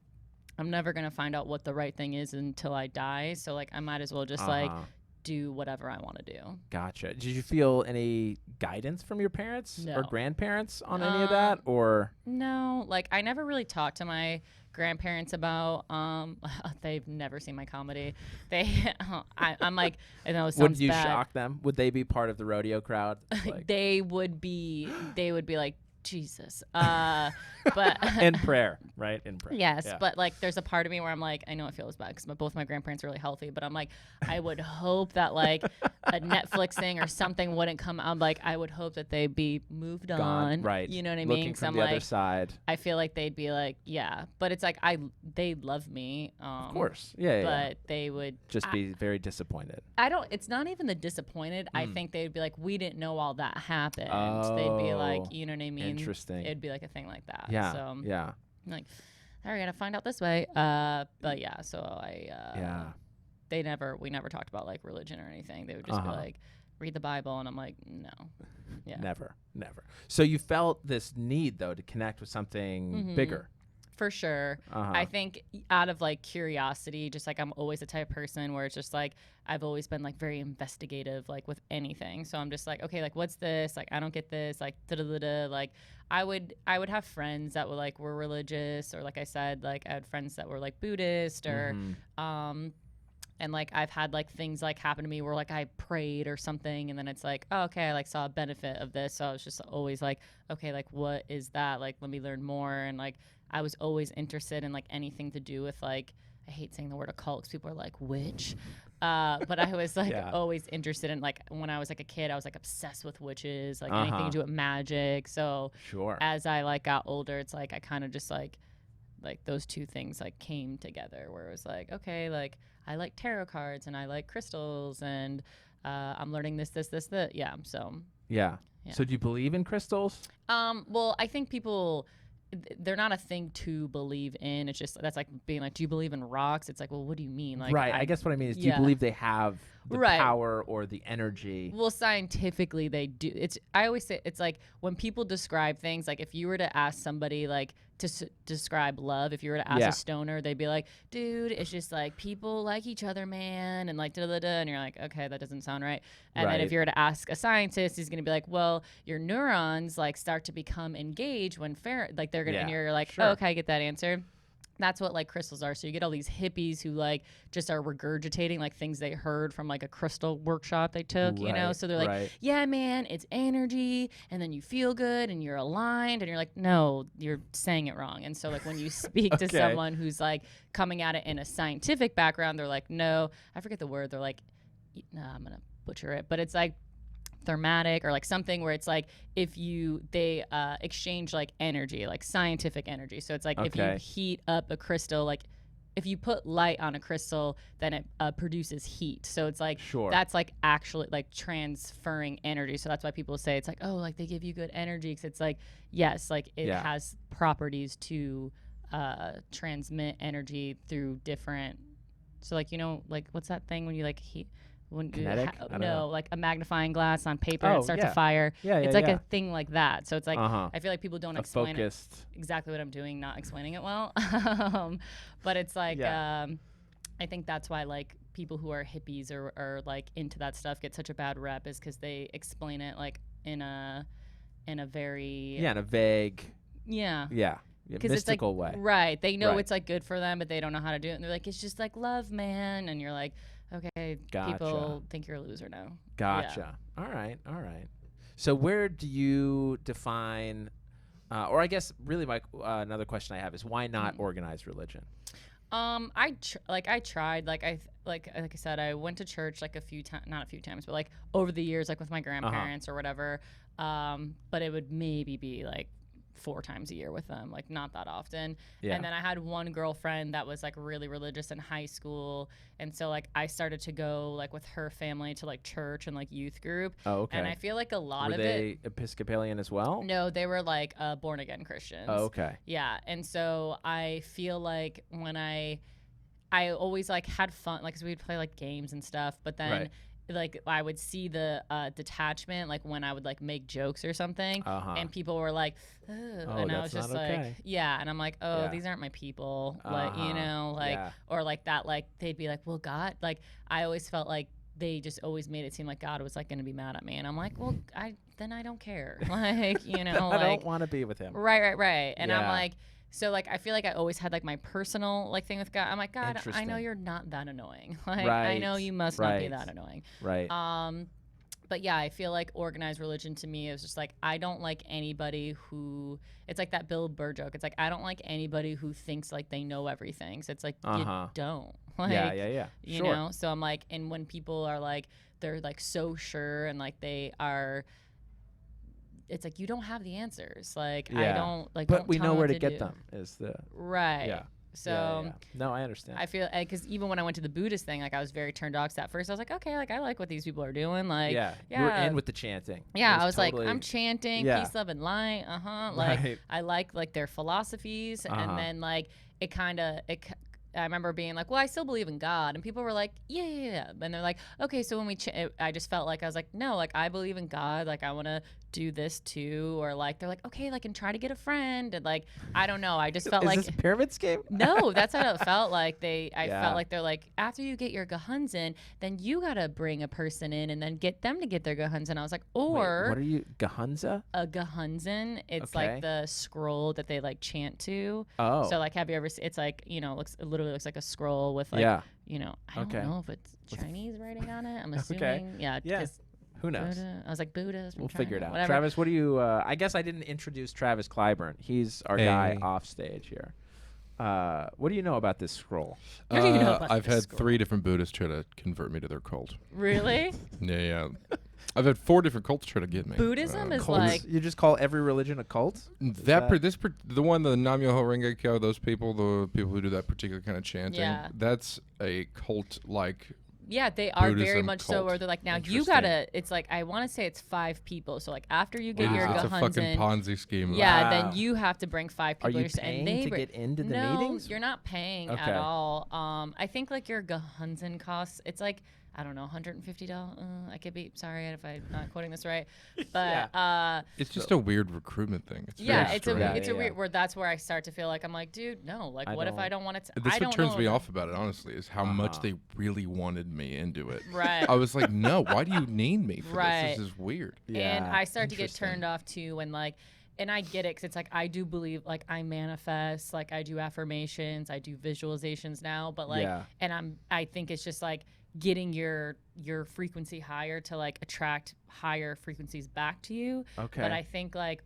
I'm never going to find out what the right thing is until I die. So like, I might as well just like do whatever I want to do. Gotcha. Did you feel any guidance from your parents No. or grandparents on any of that, or? No, like I never really talked to my grandparents about they've never seen my comedy. I'm like, I know it sounds Wouldn't you bad. shock them? Would they be part of the rodeo crowd? Like, they would be like Jesus. But in prayer, right? In prayer. Yes, yeah. but like there's a part of me where I'm like, I know it feels bad because both my grandparents are really healthy, but I'm like, I would hope that like a Netflix thing or something wouldn't come out. Like I would hope that they'd be moved on. Right. You know what I Looking mean? from I'm the like, other side. I feel like they'd be like, yeah, but it's like they love me. Of course. Yeah. But they would just be very disappointed. It's not even the disappointed. I think they'd be like, we didn't know all that happened. Oh, they'd be like, you know what I mean? Interesting. It'd be like a thing like that. Yeah. So yeah. I'm like, all right, I gotta find out this way. But yeah, so we never talked about like religion or anything. They would just be like, read the Bible, and I'm like, no. Yeah. Never. So you felt this need though to connect with something bigger. For sure. I think out of like curiosity, just like I'm always the type of person where it's just like I've always been like very investigative, like with anything. So I'm just like, okay, like what's this? Like I don't get this. Like da-da-da-da. Like I would have friends that were religious, or like I said, like I had friends that were like Buddhist, or and like I've had like things like happen to me where like I prayed or something, and then it's like, oh, okay, I like saw a benefit of this. So I was just always like, okay, like what is that? Like let me learn more. And like I was always interested in like anything to do with like, I hate saying the word occult because people are like witch, but I was like always interested in like when I was like a kid, I was like obsessed with witches, like anything to do with magic. So as I like got older, it's like I kind of just like those two things like came together where it was like, okay, like I like tarot cards and I like crystals, and I'm learning this. Yeah. So yeah. So do you believe in crystals? Well, I think people, they're not a thing to believe in. It's just, that's like being like, do you believe in rocks? It's like, well, what do you mean? Like, right. I guess what I mean is, do you believe they have the power or the energy? Well, scientifically they do. I always say it's like when people describe things, like if you were to ask somebody like to describe love, if you were to ask a stoner, they'd be like, dude, it's just like people like each other, man, and like da-da-da, and you're like, okay, that doesn't sound right. And then if you were to ask a scientist, he's gonna be like, well, your neurons like start to become engaged when like they're gonna, and you're like, oh, okay, I get that answer. That's what like crystals are. So you get all these hippies who like just are regurgitating like things they heard from like a crystal workshop they took, you know? So they're like, yeah, man, it's energy, and then you feel good and you're aligned, and you're like, no, you're saying it wrong. And so like when you speak to someone who's like coming at it in a scientific background, they're like, no, I forget the word. They're like, no, I'm gonna butcher it, but it's like thermatic or like something where it's like they exchange like energy, like scientific energy. So it's like if you heat up a crystal, like if you put light on a crystal, then it produces heat. So it's like that's like actually like transferring energy. So that's why people say it's like, oh, like they give you good energy, because it's like, yes, like it has properties to transmit energy through different, so like, you know, like what's that thing when you like heat, when kinetic? Like a magnifying glass on paper, and it starts a fire. It's like a thing like that. So it's like I feel like people don't explain it exactly what I'm doing, not explaining it well. But it's like I think that's why like people who are hippies or like into that stuff get such a bad rep, is because they explain it like in a very in a vague mystical like, way. Right. They know it's like good for them, but they don't know how to do it. And they're like, it's just like love, man. And you're like, okay, people think you're a loser now. Gotcha. Yeah. All right. So where do you define, or I guess really another question I have is, why not organized religion? I tried, like I said, I went to church like not a few times, but like over the years, like with my grandparents or whatever. But it would maybe be like 4 times a year with them, like not that often. And then I had one girlfriend that was like really religious in high school, and so like I started to go like with her family to like church and like youth group. And I feel like a lot of it. Were they Episcopalian as well? No, they were like born again Christians. Yeah. And so I feel like when I always like had fun, like, 'cause we'd play like games and stuff, but then like I would see the detachment, like when I would like make jokes or something, and people were like, and I was just like, and I'm like, these aren't my people, like, you know, like, or like that, like they'd be like, well, God, like I always felt like they just always made it seem like God was like going to be mad at me, and I'm like, well, then I don't care, like, you know, I don't want to be with him, right, and I'm like. So, like, I feel like I always had, like, my personal, like, thing with God. I'm like, God, I know you're not that annoying. Like, I know you must not be that annoying. But yeah, I feel like organized religion to me is just like, I don't like anybody who, it's like that Bill Burr joke. It's like, I don't like anybody who thinks like they know everything. So it's like, you don't. Like, yeah. You know? So I'm like, and when people are like, they're like so sure and like they are, it's like, you don't have the answers. Like, I don't, like, but don't we tell know me where what to get do. them is the, Right. Yeah. So No, I understand. I feel because even when I went to the Buddhist thing, like I was very turned off at first. I was like, okay, like I like what these people are doing. Like, you were in with the chanting. Yeah, I was totally like, I'm chanting peace, love, and light. Like I like their philosophies, and then like it kind of I remember being like, well, I still believe in God. And people were like, yeah. And they're like, okay, so when I just felt like, I was like, no, like, I believe in God. Like, I want to do this too. Or like, they're like, okay, like, and try to get a friend. And like, I don't know. I just felt like. Is this a pyramid scheme? No, that's how it felt like. I felt like they're like, after you get your Gehunzen, then you got to bring a person in and then get them to get their Gehunzen. I was like, or. Wait, what are you, Gehunza? A Gehunzen. It's like the scroll that they like chant to. Oh. So like, have you ever seen, it's like, you know, it literally looks like a scroll with like, you know, I don't know if it's Chinese writing on it. I'm assuming. Yeah. Who knows? Buddha. I was like, Buddha. We'll figure it out. Whatever. Travis, what do you, I guess I didn't introduce Travis Clyburn. He's our guy off stage here. What do you know about this scroll? What do you know about I've this had scroll? 3 different Buddhists try to convert me to their cult. Really? Yeah. I've had 4 different cults try to get me. Buddhism is Cults? like. You just call every religion a cult? The Nam-myoho Renge-kyo, those people, the people who do that particular kind of chanting, that's a cult-like. Yeah, they are Buddhism very much so. cult. Where they're like, now you gotta. It's like I want to say it's 5 people. So like after you get your It's a fucking Gehunzen, Ponzi scheme. yeah, then you have to bring 5 people. Are you and paying to get into the meetings? No, you're not paying at all. I think like your Gehunzen costs. It's like I don't know, $150. I could be sorry if I'm not quoting this right, but it's just a weird recruitment thing. It's it's a weird where that's where I start to feel like I'm like, dude, no, like what if I don't want to? This what turns me off about it, honestly, is how much they really wanted me into it. Right. I was like, no, why do you need me for this? This is weird. And I start to get turned off too when like. And I get it because it's like I do believe like I manifest, like I do affirmations, I do visualizations now, but like and I think it's just like getting your frequency higher to like attract higher frequencies back to you. Okay. But I think like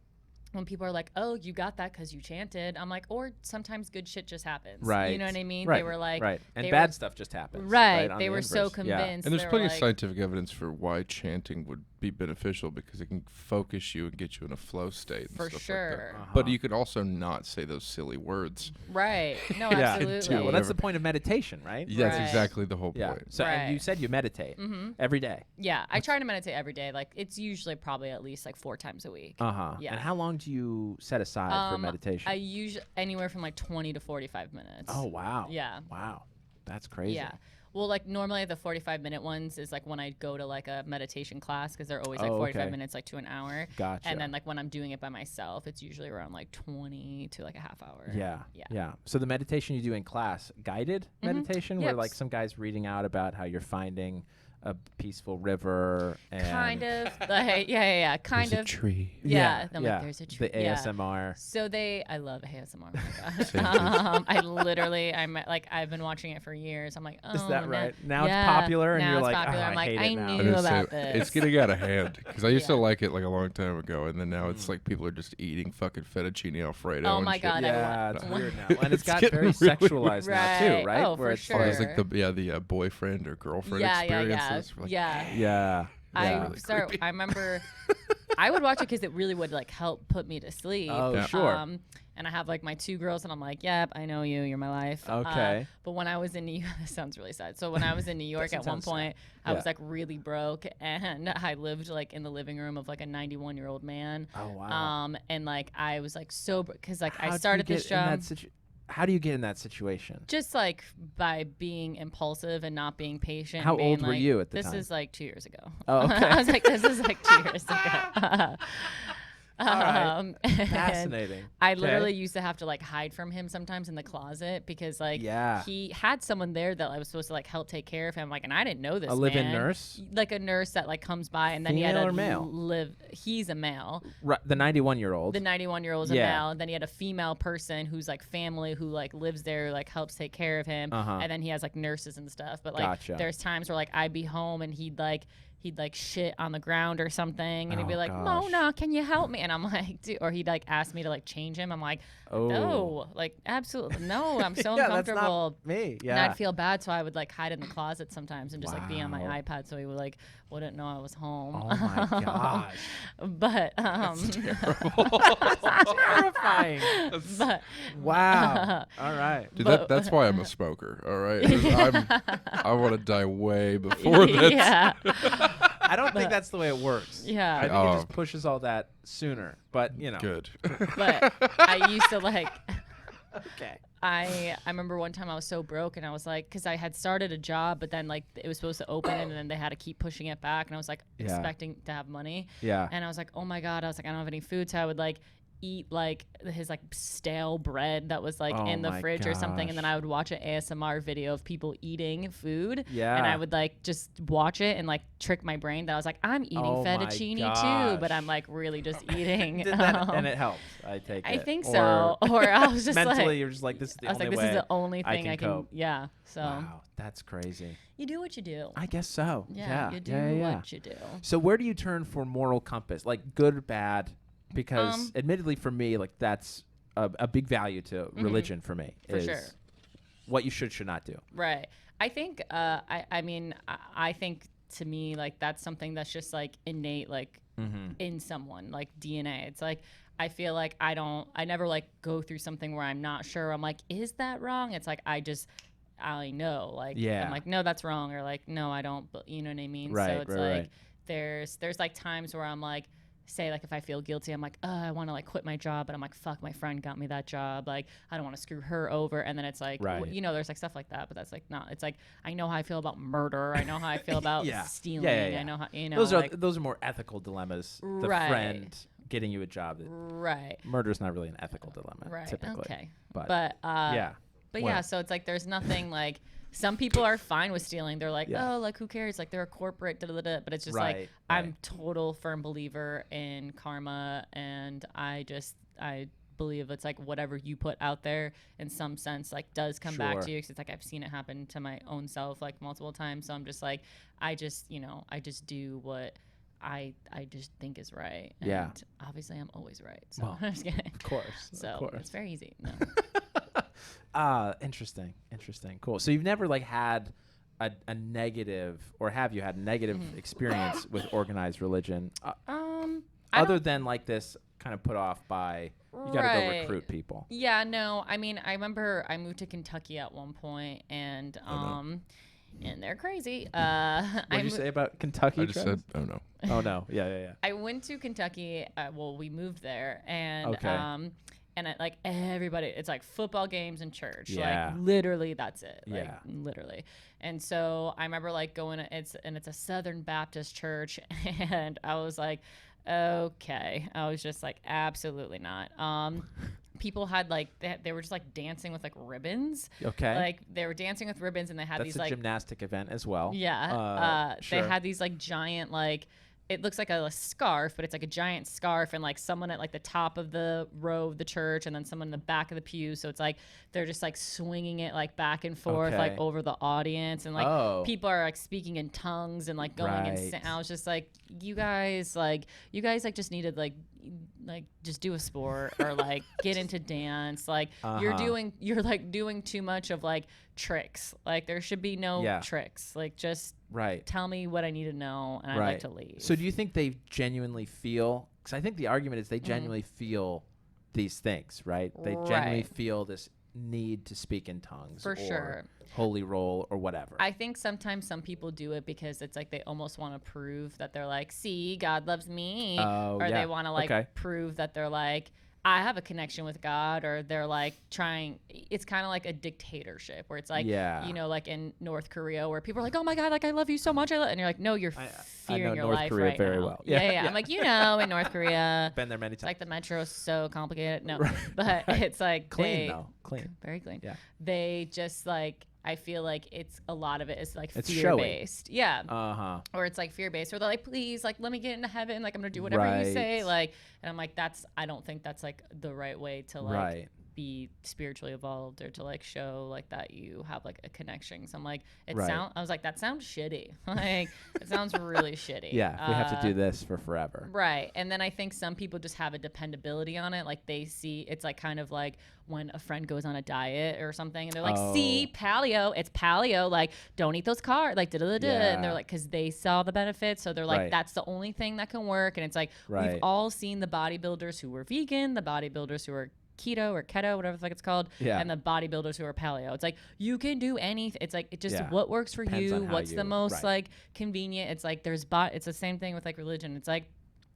when people are like, oh, you got that because you chanted, I'm like, or sometimes good shit just happens. Right. You know what I mean? Right. They were like, right. And bad stuff just happens. Right. They were so convinced. Yeah. And there's plenty of scientific evidence for why chanting would be beneficial because it can focus you and get you in a flow state. And for stuff sure. Like that. But you could also not say those silly words. Right. No, absolutely. Well, that's the point of meditation, right? Yeah, that's exactly the whole point. Yeah. So and you said you meditate every day. Yeah, I try to meditate every day. Like it's usually probably at least like 4 times a week. Yeah. And how long do you set aside for meditation? I usually anywhere from like 20 to 45 minutes. Oh wow. Yeah. Wow. That's crazy. Yeah. Well, like normally the 45-minute ones is like when I go to like a meditation class because they're always like 45 minutes, like to an hour. Gotcha. And then like when I'm doing it by myself, it's usually around like 20 to like a half hour. Yeah. So the meditation you do in class, guided meditation, where like some guy's reading out about how you're finding a peaceful river and kind of like kind there's of a tree. I'm like there's a tree. The ASMR. So I love ASMR. Oh my God. I'm like I've been watching it for years. I'm like, oh, is that right? Now it's popular, and you're like, popular. I'm like, I knew knew about this. It's getting out of hand because I used to like it like a long time ago, and then now it's like people are just eating fucking fettuccine Alfredo. Oh my God! Yeah, it's weird now, and it's got very sexualized now too, right? Oh, where for it's sure. It's like the boyfriend or girlfriend experiences. Like, yeah. I remember I would watch it because it really would like help put me to sleep. Oh, sure. And I have like my 2 girls, and I'm like, yep, I know you. You're my life. Okay. But when I was in New York, this sounds really sad. So when I was in New York at one point, I was like really broke, and I lived like in the living room of like a 91-year-old man. Oh wow. And like I was like sober because like How I started this job. How do you get in that situation? Just like by being impulsive and not being patient. How being old were you at the time? This is like 2 years ago. Oh, okay. I was like, this is like 2 years ago. All right. Fascinating. I literally used to have to like hide from him sometimes in the closet because like he had someone there that I was supposed to like help take care of him. Like, and I didn't know this. A live-in nurse? Like a nurse that like comes by, and then Female he had or male? live. He's a male. Right, the 91-year-old. The 91-year-old is a male. And then he had a female person who's like family who like lives there, like helps take care of him. And then he has like nurses and stuff. But like there's times where like I'd be home and he'd like he'd like shit on the ground or something, and he'd be like, gosh. Mona, can you help me? And I'm like, dude, or he'd like ask me to like change him. I'm like, no, like absolutely no. I'm so uncomfortable. That's not me. Yeah. And I'd feel bad, so I would like hide in the closet sometimes and just like be on my iPad, so he would like wouldn't know I was home. Oh my gosh. But That's terrible. That's terrifying. but Wow. All right. Dude, that's why I'm a smoker. All right, 'cause I want to die way before this. Yeah. I don't think that's the way it works. Yeah. I think it just pushes all that sooner. But you know. Good. But I used to like. Okay. I remember one time I was so broke, and I was like, because I had started a job, but then like it was supposed to open, and then they had to keep pushing it back, and I was like expecting to have money. Yeah. And I was like, oh my God, I was like, I don't have any food, so I would like eat like his like stale bread that was like in the fridge or something, and then I would watch an ASMR video of people eating food. Yeah. And I would like just watch it and like trick my brain that I was like, I'm eating fettuccine too, but I'm like really just eating. And it helped. I take it. I think so. Or I was just mentally, like, you're just like, this is the I was only like, way this is the only thing I can cope. Yeah. So Wow, that's crazy. you do what you do. I guess so. Yeah. You do what you do. So where do you turn for moral compass? Like good or bad? Because admittedly for me, like that's a big value to religion for me. For is sure. What you should not do. Right. I think, I mean, I think to me, like that's something that's just like innate, like in someone, like DNA. It's like, I feel like I never like go through something where I'm not sure. I'm like, is that wrong? It's like, I know, like, I'm like, no, that's wrong. Or like, no, I don't, you know what I mean? Right, so it's like, there's like times where I'm like, say like if I feel guilty, I'm like, oh, I want to like quit my job, but I'm like, fuck, my friend got me that job, like I don't want to screw her over. And then it's like, you know, there's like stuff like that, but that's like not. It's like I know how I feel about murder, I know how I feel about stealing, I know how, you know, those are more ethical dilemmas. The friend getting you a job, murder's not really an ethical dilemma, typically. But yeah, so it's like there's nothing like. Some people are fine with stealing. They're like, oh, like who cares? Like they're a corporate, but it's just like I'm total firm believer in karma, and I believe it's like whatever you put out there in some sense like does come back to you. Because it's like I've seen it happen to my own self like multiple times. So I'm just like, I just do what I just think is right. And obviously I'm always right. So well, I'm just kidding. Of course. So it's very easy. No. Interesting. Cool. So you've never like had a negative, or have you had a negative experience with organized religion? Other than like this kind of put off by you got to go recruit people. Yeah, no. I mean, I remember I moved to Kentucky at one point, and and they're crazy. What did you say about Kentucky? I just said, oh no. Oh no. Yeah. I went to Kentucky. Well, we moved there, and and like everybody, it's like football games and church. Like literally that's it. Like literally. And so I remember like going, it's a Southern Baptist church, and I was like, okay. I was just like, absolutely not. People had like they were just like dancing with like ribbons. Okay. Like they were dancing with ribbons, and they had these like gymnastic event as well. Yeah. They had these like giant like. It looks like a scarf, but it's like a giant scarf, and like someone at like the top of the row of the church, and then someone in the back of the pew. So it's like they're just like swing it like back and forth like over the audience, and like people are like speaking in tongues and like going insane. I was just like, you guys just needed like just do a sport or like get into dance. Like you're like doing too much of like tricks. Like there should be no tricks. Like just tell me what I need to know, and I'd like to leave. So do you think they genuinely feel, because I think the argument is they genuinely feel these things, right? They genuinely feel this need to speak in tongues or holy roll or whatever. I think sometimes some people do it because it's like they almost want to prove that they're like, see, God loves me. Or they want to like prove that they're like, I have a connection with God, or they're like trying. It's kind of like a dictatorship where it's like, you know, like in North Korea where people are like, oh my God, like I love you so much. And you're like, no, you're fearing your life Korea right very now. Well. Yeah. I'm like, you know, in North Korea, been there many times. It's like the metro is so complicated. No, but it's like clean, very clean. Yeah. They just like, I feel like it's a lot of it is like it's fear-based. Showy. Yeah. Or it's like fear-based, or they're like, please, like, let me get into heaven. Like, I'm going to do whatever you say. Like, and I'm like, I don't think that's like the right way to like be spiritually evolved or to like show like that you have like a connection. So I'm like, I was like, that sounds shitty. Like it sounds really shitty. Yeah, we have to do this for forever. Right. And then I think some people just have a dependability on it. Like they see it's like kind of like when a friend goes on a diet or something and they're like, see, paleo, it's paleo, like don't eat those carbs, like and they're like, because they saw the benefits, so they're like, that's the only thing that can work. And it's like we've all seen the bodybuilders who were vegan, the bodybuilders who are keto or keto, whatever the fuck it's called, and the bodybuilders who are paleo. It's like you can do anything. It's like it just what works for you, what's the most like convenient. It's like it's the same thing with like religion. It's like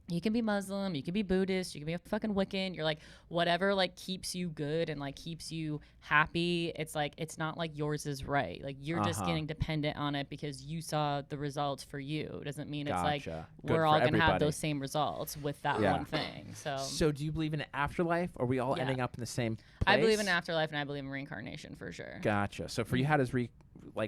you can be Muslim, you can be Buddhist, you can be a fucking Wiccan. You're like whatever like keeps you good and like keeps you happy. It's like it's not like yours is right. Like you're just getting dependent on it because you saw the results for you. It doesn't mean it's like we're all gonna have those same results with that one thing. So do you believe in an afterlife? Or are we all ending up in the same place? I believe in afterlife and I believe in reincarnation for sure. Gotcha. So for you, how does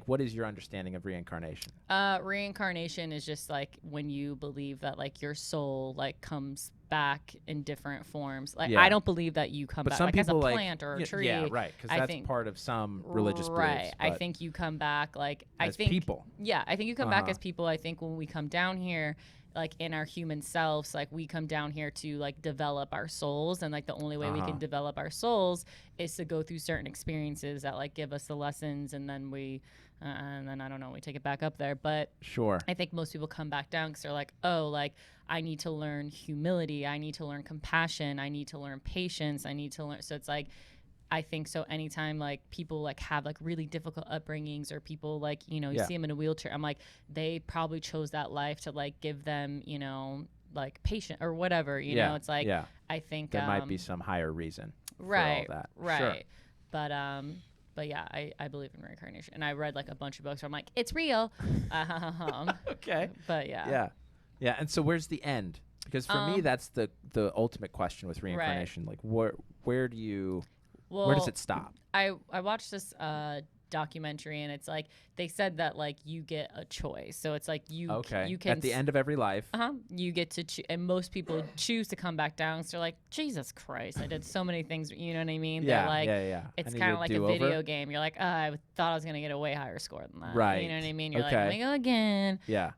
what is your understanding of reincarnation? Reincarnation is just like when you believe that like your soul like comes back in different forms. Like I don't believe that you come back like as a plant or a tree. Yeah, right. Because that's part of some religious beliefs. Right. I think you come back like as people. Yeah, I think you come back as people. I think when we come down here, like in our human selves, like we come down here to like develop our souls, and like the only way we can develop our souls is to go through certain experiences that like give us the lessons, and then we and then I don't know, we take it back up there. But I think most people come back down because they're like, oh, like I need to learn humility, I need to learn compassion, I need to learn patience, I need to learn. So it's like I think so anytime like people like have like really difficult upbringings or people like, you know, you see them in a wheelchair, I'm like, they probably chose that life to like give them, you know, like patient or whatever, you know, it's like, I think there might be some higher reason for all that. Right. Sure. But yeah, I believe in reincarnation, and I read like a bunch of books where I'm like, it's real. Okay. But yeah. And so where's the end? Because for me, that's the ultimate question with reincarnation. Like where does it stop? I watched this documentary, and it's like they said that like you get a choice. So it's like you can at the end of every life. You get to choose, and most people choose to come back down. So they're like, Jesus Christ, I did so many things. You know what I mean? Yeah, they're like, It's kind of like a video game. You're like, oh, I thought I was gonna get a way higher score than that. Right. You know what I mean? You're like, let me go again. Yeah.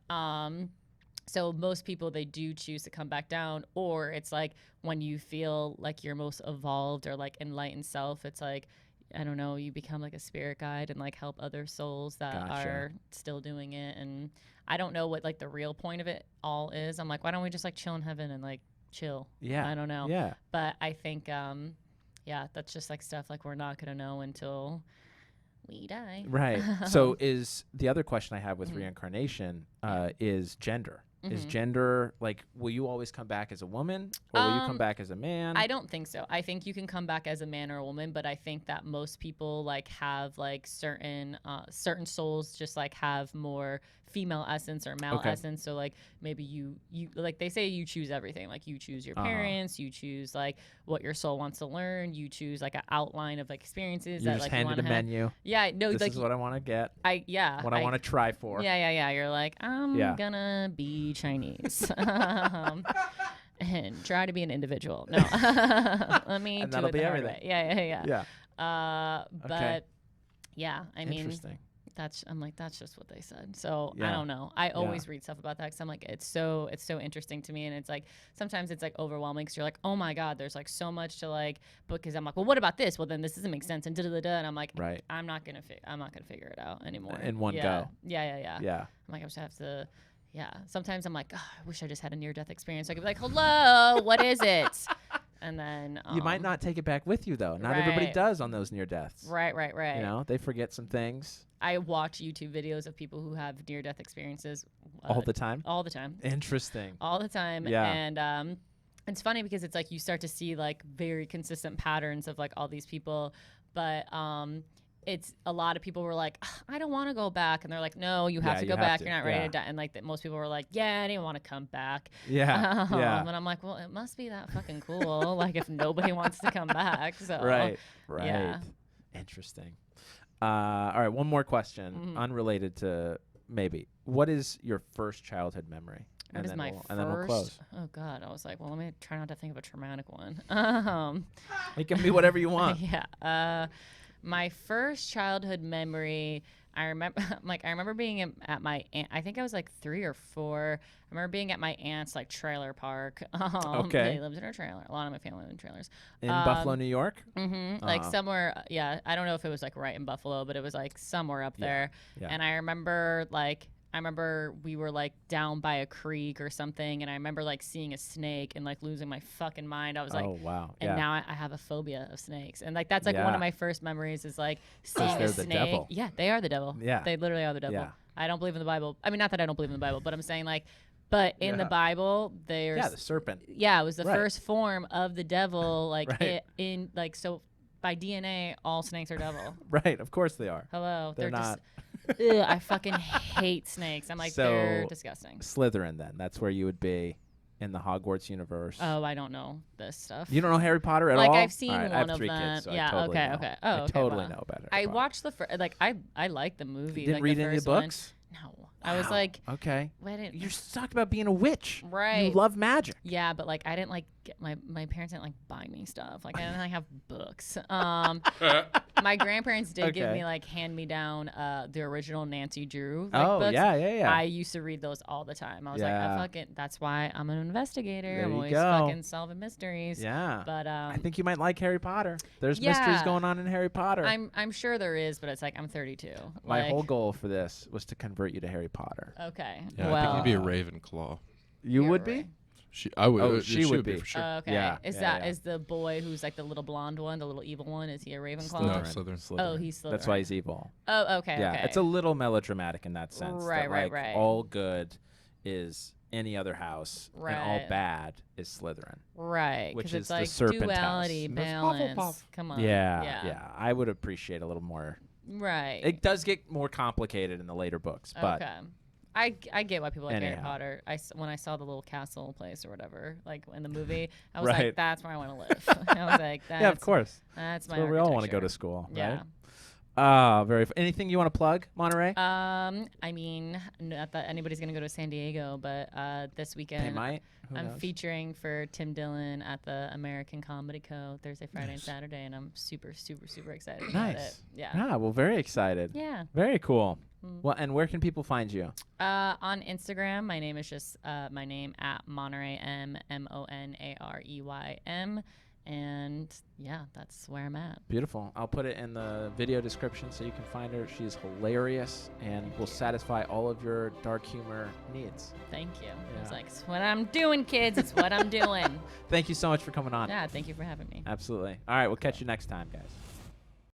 So most people, they do choose to come back down, or it's like when you feel like your most evolved or like enlightened self, it's like, I don't know, you become like a spirit guide and like help other souls that are still doing it. And I don't know what like the real point of it all is. I'm like, why don't we just like chill in heaven and like chill? Yeah. I don't know. Yeah. But I think, that's just like stuff like we're not going to know until we die. Right. So is the other question I have with reincarnation is gender. Is gender, like, will you always come back as a woman, or will you come back as a man? I don't think so. I think you can come back as a man or a woman, but I think that most people like have like certain souls just like have more female essence or male essence. So like maybe you like they say you choose everything. Like you choose your parents, you choose like what your soul wants to learn, you choose like an outline of like experiences you that just like handed a menu. Yeah, no, this like is what I want to get. What I want to try for. Yeah. You're like, I'm gonna be Chinese. And try to be an individual. No. Let me and do that'll it be the hard everything. way. Yeah. Okay. But yeah, I mean, interesting. That's just what they said. So I don't know. I always read stuff about that because I'm like, it's so interesting to me, and it's like sometimes it's like overwhelming because you're like, oh my god, there's like so much to like. Because I'm like, well, what about this? Well, then this doesn't make sense, and and I'm like, I'm not gonna figure it out anymore in one go. Yeah. I'm like, I just have to. Yeah. Sometimes I'm like, I wish I just had a near-death experience. So I could be like, hello, what is it? And then you might not take it back with you though. Not everybody does on those near deaths. Right. You know, they forget some things. I watch YouTube videos of people who have near-death experiences all the time. All the time. Interesting. All the time. Yeah. And it's funny because it's like you start to see like very consistent patterns of like all these people, but it's a lot of people were like, I don't want to go back, and they're like, no, you have to go back. You're not ready to die. And like most people were like, yeah, I didn't want to come back. Yeah. And I'm like, well, it must be that fucking cool. Like if nobody wants to come back. So right. Yeah. Interesting. All right, one more question, unrelated to maybe. What is your first childhood memory? What is my and then we'll close. Oh God, I was like, well, let me try not to think of a traumatic one. It can be whatever you want. Yeah. My first childhood memory, I remember being at my aunt. I think I was like 3 or 4. I remember being at my aunt's like trailer park. Okay. They lived in her trailer. A lot of my family lived in trailers. In Buffalo, New York? Mm-hmm. Like somewhere, yeah. I don't know if it was like right in Buffalo, but it was like somewhere up there. Yeah. And I remember we were like down by a creek or something, and I remember like seeing a snake and like losing my fucking mind. I was like, oh wow. And now I have a phobia of snakes, and like that's like one of my first memories is like seeing a snake. The devil. Yeah, they are the devil. Yeah, they literally are the devil. Yeah. I don't believe in the Bible. I mean, not that I don't believe in the Bible, but I'm saying like, but in the Bible, there's the serpent. Yeah, it was the first form of the devil. Like in like so. By DNA, all snakes are devil. Right, of course they are. Hello, they're not. Just, ugh, I fucking hate snakes. I'm like, they're disgusting. Slytherin, then. That's where you would be in the Hogwarts universe. Oh, I don't know this stuff. You don't know Harry Potter at all? Like, I've seen one I have of 3 them. kids, so yeah, I totally know. okay. Oh, I totally know about it. I watched the first, like, I like the movie. You didn't like, read the any of first the books? One. No. I was like, okay. Wait, you just talked about being a witch. Right. You love magic. Yeah, but like I didn't like get my parents didn't like buy me stuff. Like I didn't like have books. My grandparents did give me like hand me down the original Nancy Drew books. Yeah. I used to read those all the time. I was like, that's why I'm an investigator. There I'm you always go. fucking solving mysteries. Yeah. But I think you might like Harry Potter. There's mysteries going on in Harry Potter. I'm sure there is, but it's like I'm 32. My whole goal for this was to convert you to Harry Potter. Okay. Yeah, well, I think you'd be a Ravenclaw. You would be? I would. Oh, she would be for sure. Okay. Yeah, Is the boy who's like the little blonde one, the little evil one? Is he a Ravenclaw? No, Slytherin. Oh, he's Slytherin. That's why he's evil. Oh, okay. Yeah, okay. it's a little melodramatic in that sense. Right. All good is any other house, and all bad is Slytherin. Right. Which it's is like the serpent duality, house. balance. Come on. Yeah. I would appreciate a little more. Right. It does get more complicated in the later books, but I get why people like Anyhow. Harry Potter. When I saw the little castle place or whatever, like in the movie, I was like, that's where I want to live. I was like, yeah, of course. That's my where we all want to go to school, right? Very. Anything you want to plug, Monterey? I mean, not that anybody's gonna go to San Diego, but this weekend they might. I'm featuring for Tim Dillon at the American Comedy Co. Thursday, Friday, and Saturday, and I'm super, super, super excited about it. Yeah. Well, very excited. Yeah. Very cool. Well, and where can people find you? On Instagram, my name is just my name at Monarey MONAREYM. And yeah, that's where I'm at. Beautiful. I'll put it in the video description so you can find her. She's hilarious and will satisfy all of your dark humor needs. Thank you. Yeah. It's like, it's what I'm doing, kids. It's what I'm doing. Thank you so much for coming on. Yeah, thank you for having me. Absolutely. All right, we'll catch you next time, guys.